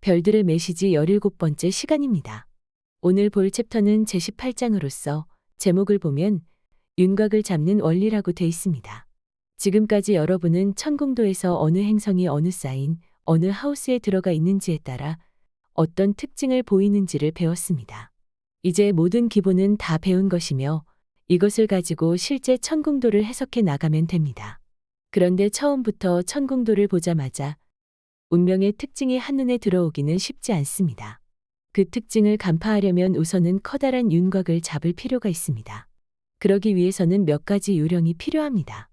별들의 메시지 17번째 시간입니다. 오늘 볼 챕터는 제18장으로서 제목을 보면 윤곽을 잡는 원리라고 돼 있습니다. 지금까지 여러분은 천궁도에서 어느 행성이 어느 사인, 어느 하우스에 들어가 있는지에 따라 어떤 특징을 보이는지를 배웠습니다. 이제 모든 기본은 다 배운 것이며 이것을 가지고 실제 천궁도를 해석해 나가면 됩니다. 그런데 처음부터 천궁도를 보자마자 운명의 특징이 한눈에 들어오기는 쉽지 않습니다. 그 특징을 간파하려면 우선은 커다란 윤곽을 잡을 필요가 있습니다. 그러기 위해서는 몇 가지 요령이 필요합니다.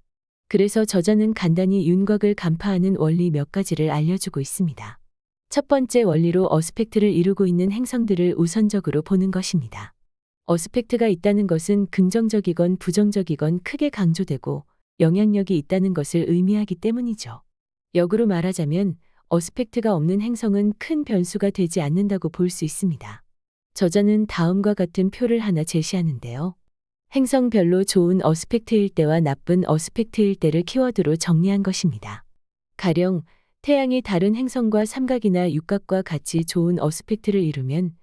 그래서 저자는 간단히 윤곽을 간파하는 원리 몇 가지를 알려주고 있습니다. 첫 번째 원리로 어스펙트를 이루고 있는 행성들을 우선적으로 보는 것입니다. 어스펙트가 있다는 것은 긍정적이건 부정적이건 크게 강조되고 영향력이 있다는 것을 의미하기 때문이죠. 역으로 말하자면 어스펙트가 없는 행성은 큰 변수가 되지 않는다고 볼 수 있습니다. 저자는 다음과 같은 표를 하나 제시하는데요. 행성별로 좋은 어스펙트일 때와 나쁜 어스펙트일 때를 키워드로 정리한 것입니다. 가령 태양이 다른 행성과 삼각이나 육각과 같이 좋은 어스펙트를 이루면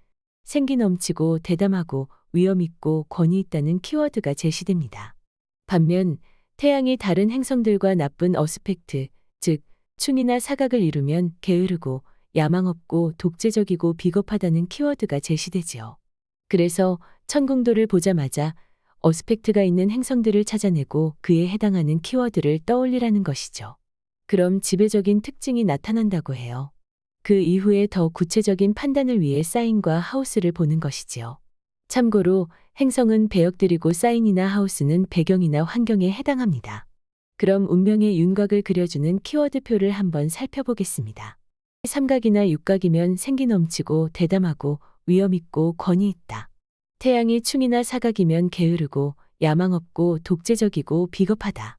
생기 넘치고 대담하고 위험 있고 권위 있다는 키워드가 제시됩니다. 반면 태양이 다른 행성들과 나쁜 어스펙트, 즉 충이나 사각을 이루면 게으르고 야망 없고 독재적이고 비겁하다는 키워드가 제시되지요. 그래서 천궁도를 보자마자 어스펙트가 있는 행성들을 찾아내고 그에 해당하는 키워드를 떠올리라는 것이죠. 그럼 지배적인 특징이 나타난다고 해요. 그 이후에 더 구체적인 판단을 위해 사인과 하우스를 보는 것이지요. 참고로 행성은 배역들이고 사인이나 하우스는 배경이나 환경에 해당합니다. 그럼 운명의 윤곽을 그려주는 키워드표를 한번 살펴보겠습니다. 삼각이나 육각이면 생기 넘치고 대담하고 위험 있고 권위 있다. 태양이 충이나 사각이면 게으르고 야망 없고 독재적이고 비겁하다.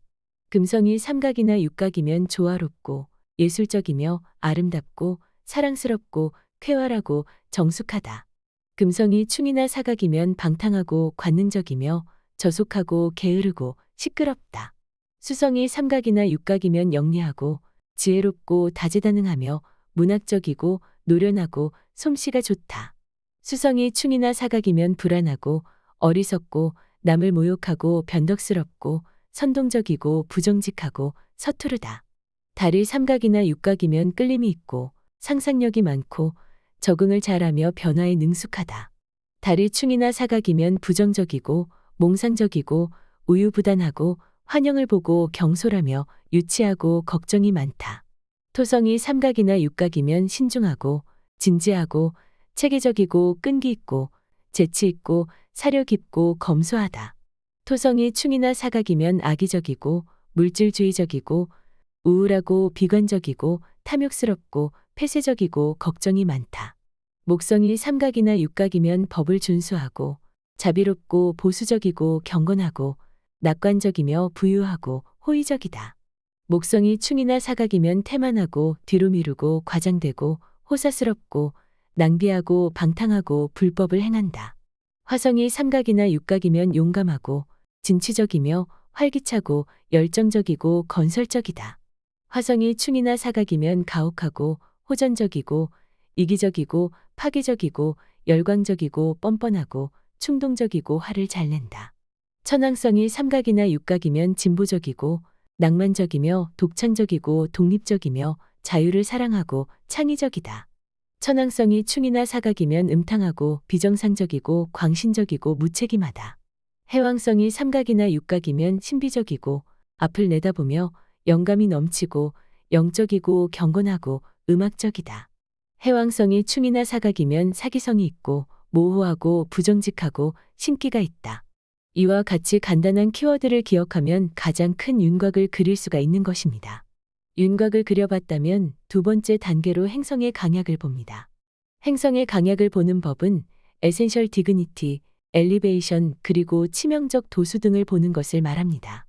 금성이 삼각이나 육각이면 조화롭고 예술적이며 아름답고 사랑스럽고 쾌활하고 정숙하다. 금성이 충이나 사각이면 방탕하고 관능적이며 저속하고 게으르고 시끄럽다. 수성이 삼각이나 육각이면 영리하고 지혜롭고 다재다능하며 문학적이고 노련하고 솜씨가 좋다. 수성이 충이나 사각이면 불안하고 어리석고 남을 모욕하고 변덕스럽고 선동적이고 부정직하고 서투르다. 달이 삼각이나 육각이면 끌림이 있고 상상력이 많고 적응을 잘하며 변화에 능숙하다. 달이 충이나 사각이면 부정적이고 몽상적이고 우유부단하고 환영을 보고 경솔하며 유치하고 걱정이 많다. 토성이 삼각이나 육각이면 신중하고 진지하고 체계적이고 끈기 있고 재치 있고 사려 깊고 검소하다. 토성이 충이나 사각이면 악의적이고 물질주의적이고 우울하고 비관적이고 탐욕스럽고 폐쇄적이고 걱정이 많다. 목성이 삼각이나 육각이면 법을 준수하고 자비롭고 보수적이고 경건하고 낙관적이며 부유하고 호의적이다. 목성이 충이나 사각이면 태만하고 뒤로 미루고 과장되고 호사스럽고 낭비하고 방탕하고 불법을 행한다. 화성이 삼각이나 육각이면 용감하고 진취적이며 활기차고 열정적이고 건설적이다. 화성이 충이나 사각이면 가혹하고 호전적이고 이기적이고 파괴적이고 열광적이고 뻔뻔하고 충동적이고 화를 잘 낸다. 천왕성이 삼각이나 육각이면 진보적이고 낭만적이며 독창적이고 독립적이며 자유를 사랑하고 창의적이다. 천왕성이 충이나 사각이면 음탕하고 비정상적이고 광신적이고 무책임하다. 해왕성이 삼각이나 육각이면 신비적이고 앞을 내다보며 영감이 넘치고 영적이고 경건하고 음악적이다. 해왕성이 충이나 사각이면 사기성이 있고 모호하고 부정직하고 신기가 있다. 이와 같이 간단한 키워드를 기억하면 가장 큰 윤곽을 그릴 수가 있는 것입니다. 윤곽을 그려봤다면 두 번째 단계로 행성의 강약을 봅니다. 행성의 강약을 보는 법은 에센셜 디그니티, 엘리베이션 그리고 치명적 도수 등을 보는 것을 말합니다.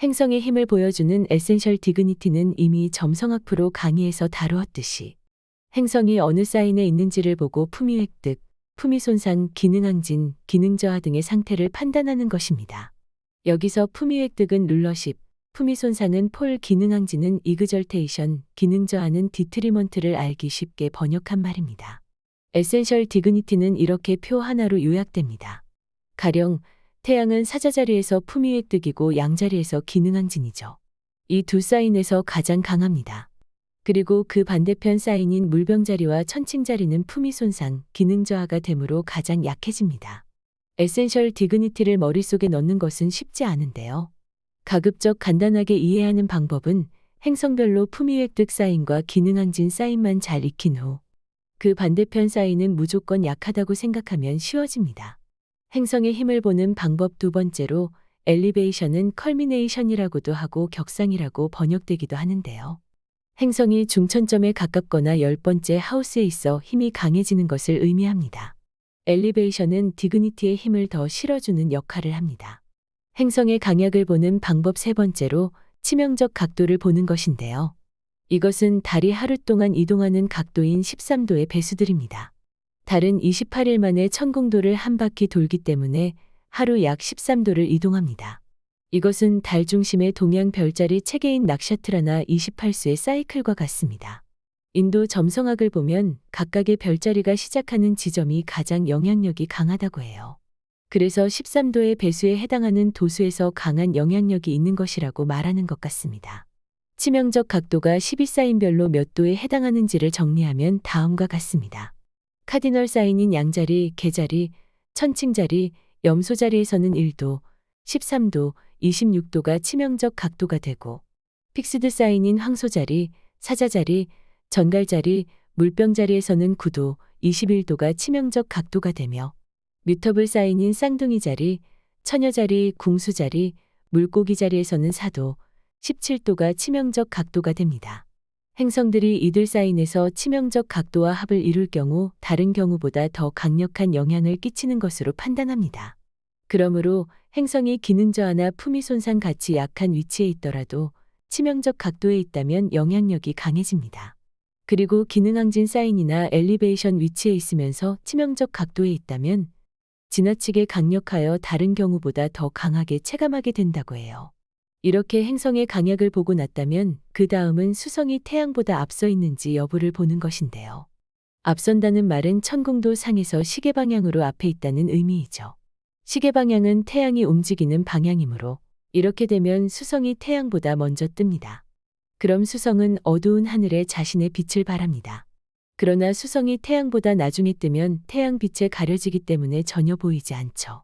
행성의 힘을 보여주는 에센셜 디그니티는 이미 점성학 프로 강의에서 다루었듯이 행성이 어느 사인에 있는지를 보고 품위 획득, 품위 손상, 기능 항진, 기능 저하 등의 상태를 판단하는 것입니다. 여기서 품위 획득은 룰러십, 품위 손상은 폴 기능항진은 이그절테이션, 기능 저하는 디트리먼트를 알기 쉽게 번역한 말입니다. 에센셜 디그니티는 이렇게 표 하나로 요약됩니다. 가령 태양은 사자자리에서 품위 획득이고 양자리에서 기능항진이죠. 이 두 사인에서 가장 강합니다. 그리고 그 반대편 사인인 물병자리와 천칭자리는 품위 손상, 기능 저하가 되므로 가장 약해집니다. 에센셜 디그니티를 머릿속에 넣는 것은 쉽지 않은데요. 가급적 간단하게 이해하는 방법은 행성별로 품위 획득 사인과 기능항진 사인만 잘 익힌 후 그 반대편 사인은 무조건 약하다고 생각하면 쉬워집니다. 행성의 힘을 보는 방법 두 번째로 엘리베이션은 컬미네이션이라고도 하고 격상이라고 번역되기도 하는데요. 행성이 중천점에 가깝거나 10번째 하우스에 있어 힘이 강해지는 것을 의미합니다. 엘리베이션은 디그니티의 힘을 더 실어주는 역할을 합니다. 행성의 강약을 보는 방법 세 번째로 치명적 각도를 보는 것인데요. 이것은 달이 하루 동안 이동하는 각도인 13도의 배수들입니다. 달은 28일 만에 천공도를 한 바퀴 돌기 때문에 하루 약 13도를 이동합니다. 이것은 달 중심의 동양 별자리 체계인 nakshatra 28수의 사이클과 같습니다. 인도 점성학을 보면 각각의 별자리가 시작하는 지점이 가장 영향력이 강하다고 해요. 그래서 13도의 배수에 해당하는 도수에서 강한 영향력이 있는 것이라고 말하는 것 같습니다. 치명적 각도가 12사인별로 몇 도에 해당하는지를 정리하면 다음과 같습니다. 카디널 사인인 양자리, 개자리, 천칭자리, 염소자리에서는 1도, 13도, 26도가 치명적 각도가 되고 픽스드 사인인 황소자리, 사자자리, 전갈자리, 물병자리에서는 9도, 21도가 치명적 각도가 되며 뮤터블 사인인 쌍둥이 자리, 처녀자리, 궁수자리, 물고기 자리에서는 4도, 17도가 치명적 각도가 됩니다. 행성들이 이들 사인에서 치명적 각도와 합을 이룰 경우 다른 경우보다 더 강력한 영향을 끼치는 것으로 판단합니다. 그러므로 행성이 기능 저하나 품위 손상 같이 약한 위치에 있더라도 치명적 각도에 있다면 영향력이 강해집니다. 그리고 기능항진 사인이나 엘리베이션 위치에 있으면서 치명적 각도에 있다면 지나치게 강력하여 다른 경우보다 더 강하게 체감하게 된다고 해요. 이렇게 행성의 강약을 보고 났다면 그 다음은 수성이 태양보다 앞서 있는지 여부를 보는 것인데요. 앞선다는 말은 천공도 상에서 시계 방향으로 앞에 있다는 의미이죠. 시계 방향은 태양이 움직이는 방향이므로 이렇게 되면 수성이 태양보다 먼저 뜹니다. 그럼 수성은 어두운 하늘에 자신의 빛을 발합니다. 그러나 수성이 태양보다 나중에 뜨면 태양 빛에 가려지기 때문에 전혀 보이지 않죠.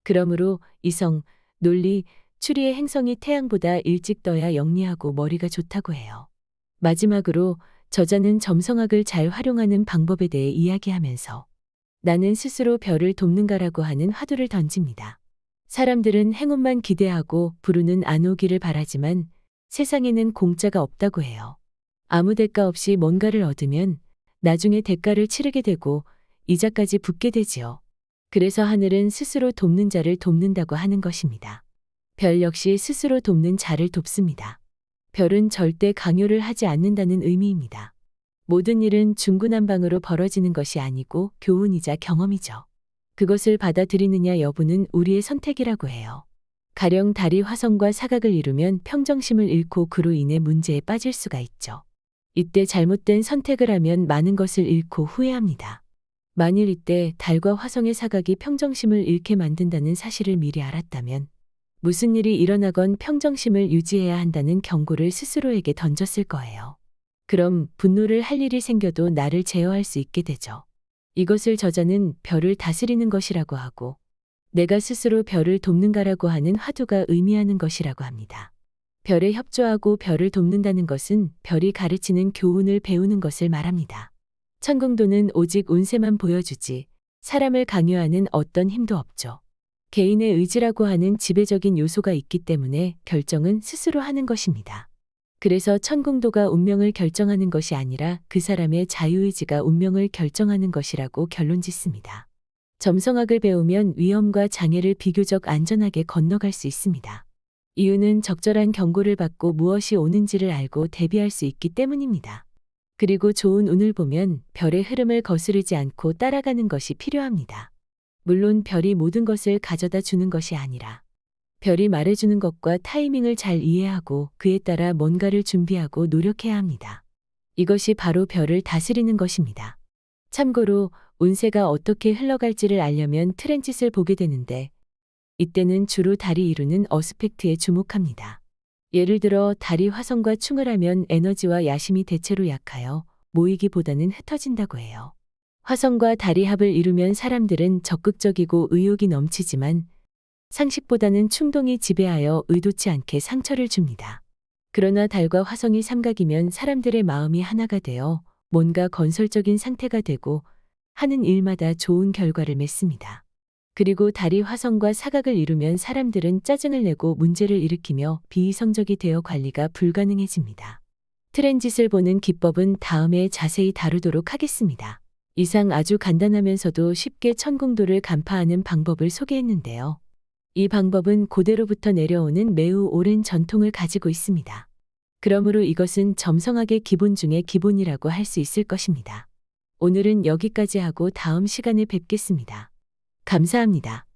그러므로 이성, 논리, 추리의 행성이 태양보다 일찍 떠야 영리하고 머리가 좋다고 해요. 마지막으로 저자는 점성학을 잘 활용하는 방법에 대해 이야기하면서 나는 스스로 별을 돕는가라고 하는 화두를 던집니다. 사람들은 행운만 기대하고 불운은 안 오기를 바라지만 세상에는 공짜가 없다고 해요. 아무 대가 없이 뭔가를 얻으면 나중에 대가를 치르게 되고 이자까지 붙게 되지요. 그래서 하늘은 스스로 돕는 자를 돕는다고 하는 것입니다. 별 역시 스스로 돕는 자를 돕습니다. 별은 절대 강요를 하지 않는다는 의미입니다. 모든 일은 중구난방으로 벌어지는 것이 아니고 교훈이자 경험이죠. 그것을 받아들이느냐 여부는 우리의 선택이라고 해요. 가령 달이 화성과 사각을 이루면 평정심을 잃고 그로 인해 문제에 빠질 수가 있죠. 이때 잘못된 선택을 하면 많은 것을 잃고 후회합니다. 만일 이때 달과 화성의 사각이 평정심을 잃게 만든다는 사실을 미리 알았다면 무슨 일이 일어나건 평정심을 유지해야 한다는 경고를 스스로에게 던졌을 거예요. 그럼 분노를 할 일이 생겨도 나를 제어할 수 있게 되죠. 이것을 저자는 별을 다스리는 것이라고 하고 내가 스스로 별을 돕는가라고 하는 화두가 의미하는 것이라고 합니다. 별에 협조하고 별을 돕는다는 것은 별이 가르치는 교훈을 배우는 것을 말합니다. 천공도는 오직 운세만 보여주지 사람을 강요하는 어떤 힘도 없죠. 개인의 의지라고 하는 지배적인 요소가 있기 때문에 결정은 스스로 하는 것입니다. 그래서 천공도가 운명을 결정하는 것이 아니라 그 사람의 자유의지가 운명을 결정하는 것이라고 결론짓습니다. 점성학을 배우면 위험과 장애를 비교적 안전하게 건너갈 수 있습니다. 이유는 적절한 경고를 받고 무엇이 오는지를 알고 대비할 수 있기 때문입니다. 그리고 좋은 운을 보면 별의 흐름을 거스르지 않고 따라가는 것이 필요합니다. 물론 별이 모든 것을 가져다 주는 것이 아니라 별이 말해주는 것과 타이밍을 잘 이해하고 그에 따라 뭔가를 준비하고 노력해야 합니다. 이것이 바로 별을 다스리는 것입니다. 참고로 운세가 어떻게 흘러갈지를 알려면 트랜짓을 보게 되는데 이때는 주로 달이 이루는 어스펙트에 주목합니다. 예를 들어 달이 화성과 충을 하면 에너지와 야심이 대체로 약하여 모이기보다는 흩어진다고 해요. 화성과 달이 합을 이루면 사람들은 적극적이고 의욕이 넘치지만 상식보다는 충동이 지배하여 의도치 않게 상처를 줍니다. 그러나 달과 화성이 삼각이면 사람들의 마음이 하나가 되어 뭔가 건설적인 상태가 되고 하는 일마다 좋은 결과를 맺습니다. 그리고 달이 화성과 사각을 이루면 사람들은 짜증을 내고 문제를 일으키며 비이성적이 되어 관리가 불가능해집니다. 트랜짓을 보는 기법은 다음에 자세히 다루도록 하겠습니다. 이상 아주 간단하면서도 쉽게 천궁도를 간파하는 방법을 소개했는데요. 이 방법은 고대로부터 내려오는 매우 오랜 전통을 가지고 있습니다. 그러므로 이것은 점성학의 기본 중의 기본이라고 할 수 있을 것입니다. 오늘은 여기까지 하고 다음 시간에 뵙겠습니다. 감사합니다.